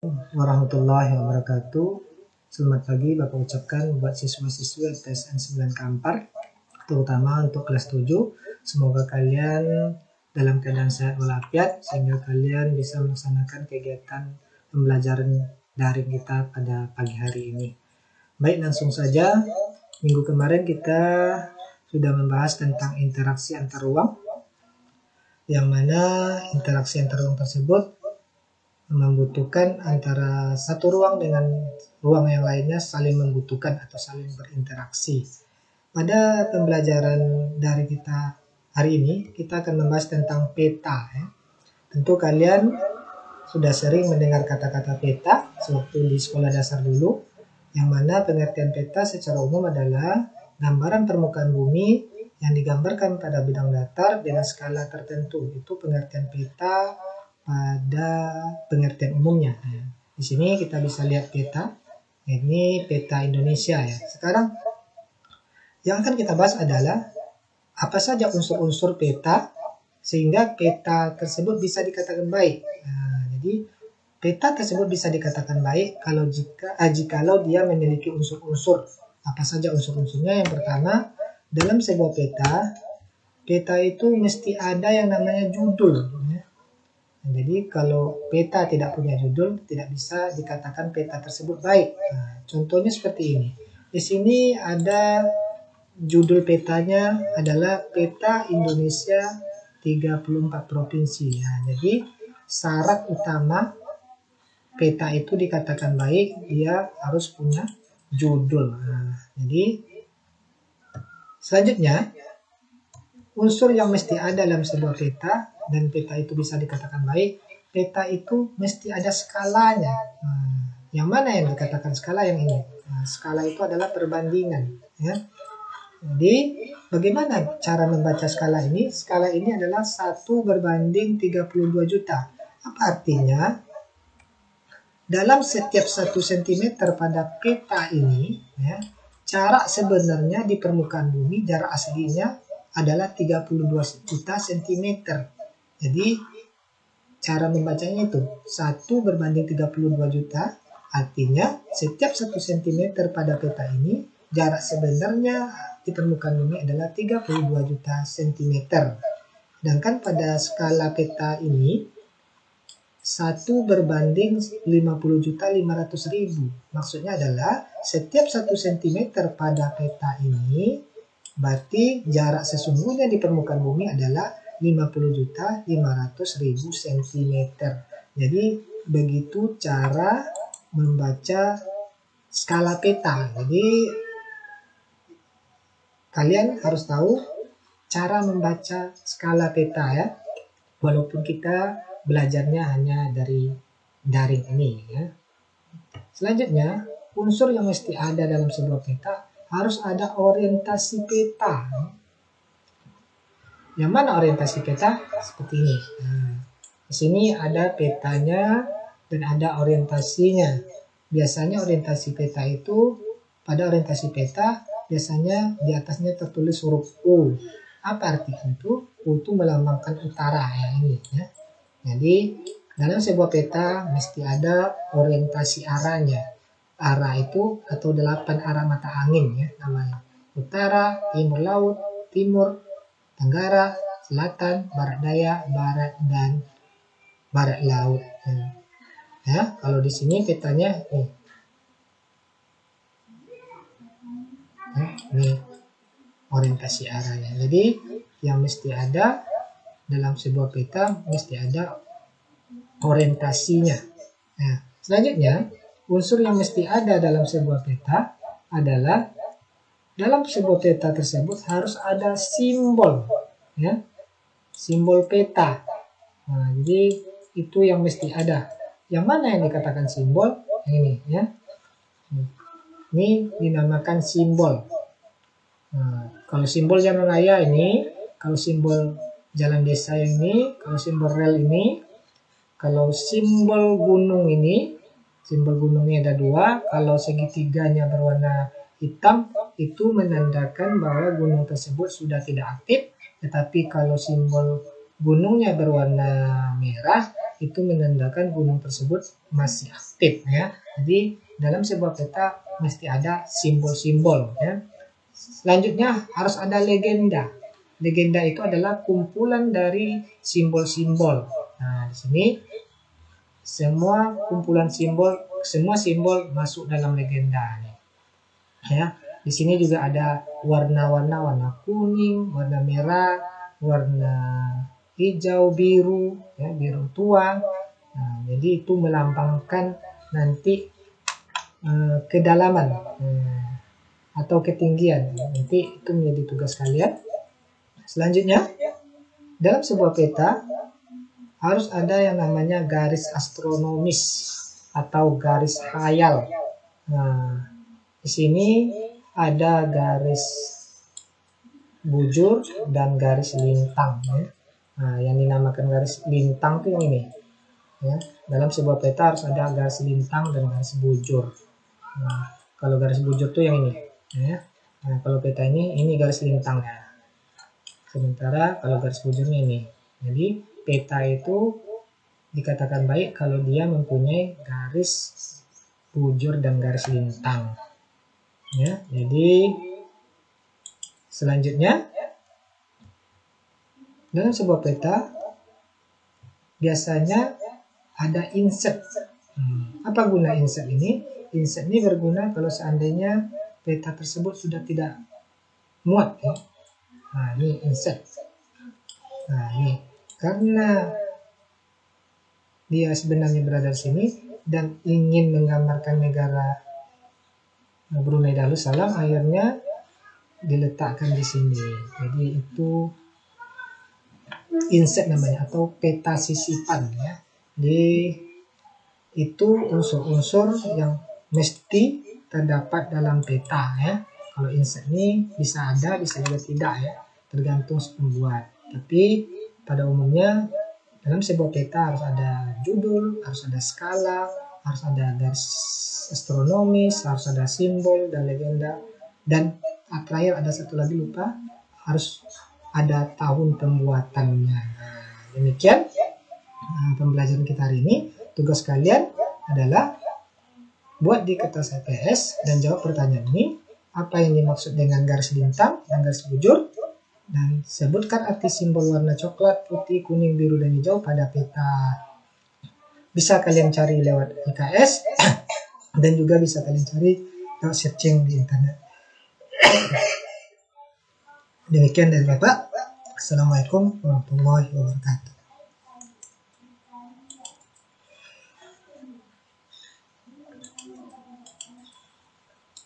Warahmatullahi wabarakatuh. Selamat pagi Bapak ucapkan buat siswa-siswi TSN 9 Kampar, terutama untuk kelas 7. Semoga kalian dalam keadaan sehat walafiat sehingga kalian bisa melaksanakan kegiatan pembelajaran daring kita pada pagi hari ini. Baik, langsung saja. Minggu kemarin kita sudah membahas tentang interaksi antar ruang, yang mana interaksi antar ruang tersebut membutuhkan antara satu ruang dengan ruang yang lainnya saling membutuhkan atau saling berinteraksi. Pada pembelajaran dari kita hari ini, kita akan membahas tentang peta. Tentu kalian sudah sering mendengar kata-kata peta sewaktu di sekolah dasar dulu, yang mana pengertian peta secara umum adalah gambaran permukaan bumi yang digambarkan pada bidang datar dengan skala tertentu. Itu pengertian peta pada pengertian umumnya. Di sini kita bisa lihat peta. Ini peta Indonesia ya. Sekarang yang akan kita bahas adalah apa saja unsur-unsur peta sehingga peta tersebut bisa dikatakan baik. Jadi peta tersebut bisa dikatakan baik kalau jikalau dia memiliki unsur-unsur. Apa saja unsur-unsurnya? Yang pertama, dalam sebuah peta itu mesti ada yang namanya judul. Jadi kalau peta tidak punya judul, tidak bisa dikatakan peta tersebut baik. Contohnya seperti ini. Di sini ada judul petanya adalah Peta Indonesia 34 Provinsi. Jadi syarat utama peta itu dikatakan baik, dia harus punya judul. Jadi selanjutnya, unsur yang mesti ada dalam sebuah peta dan peta itu bisa dikatakan baik, peta itu mesti ada skalanya. Yang mana yang dikatakan skala? Yang ini. Skala itu adalah perbandingan. Ya. Jadi bagaimana cara membaca skala ini? Skala ini adalah 1/32 juta. Apa artinya? Dalam setiap 1 cm pada peta ini, ya, jarak sebenarnya di permukaan bumi, jarak aslinya adalah 32 juta cm. Jadi cara membacanya itu 1/32 juta, artinya setiap 1 cm pada peta ini jarak sebenarnya di permukaan bumi adalah 32 juta cm. Sedangkan pada skala peta ini 1/50 juta 500.000. Maksudnya adalah setiap 1 cm pada peta ini berarti jarak sesungguhnya di permukaan bumi adalah 50 juta 500.000 cm. Jadi begitu cara membaca skala peta. Jadi kalian harus tahu cara membaca skala peta ya. Walaupun kita belajarnya hanya dari daring ini ya. Selanjutnya, unsur yang mesti ada dalam sebuah peta harus ada orientasi peta. Yang mana orientasi peta? Seperti ini. Di sini ada petanya dan ada orientasinya. Biasanya orientasi peta itu, pada orientasi peta biasanya di atasnya tertulis huruf U. Apa arti itu? U itu melambangkan utara ya ini ya. Jadi dalam sebuah peta mesti ada orientasi arahnya. Arah itu atau 8 arah mata angin ya namanya. Utara, timur laut, timur, tenggara, selatan, barat daya, barat dan barat laut. Ya, kalau di sini petanya nih. Ini orientasi arahnya. Jadi yang mesti ada dalam sebuah peta mesti ada orientasinya. Nah, selanjutnya unsur yang mesti ada dalam sebuah peta adalah dalam sebuah peta tersebut harus ada simbol, ya, simbol peta. Nah, jadi itu yang mesti ada. Yang mana yang dikatakan simbol? Yang ini, ya. Ini dinamakan simbol. Nah, kalau simbol jalan raya ini, kalau simbol jalan desa ini, kalau simbol rel ini, kalau simbol gunung ini, simbol gunungnya ada 2, kalau segitiganya berwarna hitam, itu menandakan bahwa gunung tersebut sudah tidak aktif, tetapi kalau simbol gunungnya berwarna merah, itu menandakan gunung tersebut masih aktif ya. Jadi dalam sebuah peta mesti ada simbol-simbol ya. Selanjutnya harus ada legenda. Legenda itu adalah kumpulan dari simbol-simbol. Nah, di sini semua kumpulan simbol, semua simbol masuk dalam legenda nih. Ya, di sini juga ada warna-warna, warna kuning, warna merah, warna hijau, biru, ya, biru tua. Nah, jadi itu melambangkan nanti kedalaman atau ketinggian. Nanti itu menjadi tugas kalian. Selanjutnya, dalam sebuah peta harus ada yang namanya garis astronomis atau garis khayal. Nah, di sini ada garis bujur dan garis lintang ya. Nah, yang dinamakan garis lintang itu yang ini. Ya, dalam sebuah peta harus ada garis lintang dan garis bujur. Nah, kalau garis bujur tuh yang ini, ya. Nah, kalau peta ini garis lintangnya. Sementara kalau garis bujurnya ini. Jadi peta itu dikatakan baik kalau dia mempunyai garis bujur dan garis lintang. Ya, jadi selanjutnya dalam sebuah peta biasanya ada insert. Apa guna insert ini? Insert ini berguna kalau seandainya peta tersebut sudah tidak muat ya. Nah, ini insert. Nah, ini karena dia sebenarnya berada di sini dan ingin menggambarkan negara Brunei Darussalam, akhirnya diletakkan di sini. Jadi itu insert namanya atau peta sisipan ya. Jadi itu unsur-unsur yang mesti terdapat dalam peta ya. Kalau insert ini bisa ada, bisa juga tidak ya, tergantung pembuat. Tapi pada umumnya dalam sebuah peta harus ada judul, harus ada skala, harus ada garis astronomis, harus ada simbol dan legenda, dan terakhir ada satu lagi lupa, harus ada tahun pembuatannya. Nah, demikian pembelajaran kita hari ini. Tugas kalian adalah buat di kertas HPS dan jawab pertanyaan ini. Apa yang dimaksud dengan garis lintang dan garis bujur? Dan sebutkan arti simbol warna coklat, putih, kuning, biru, dan hijau pada peta. Bisa kalian cari lewat IKS dan juga bisa kalian cari lewat searching di internet. Demikian dari Bapak. Assalamualaikum warahmatullahi wabarakatuh.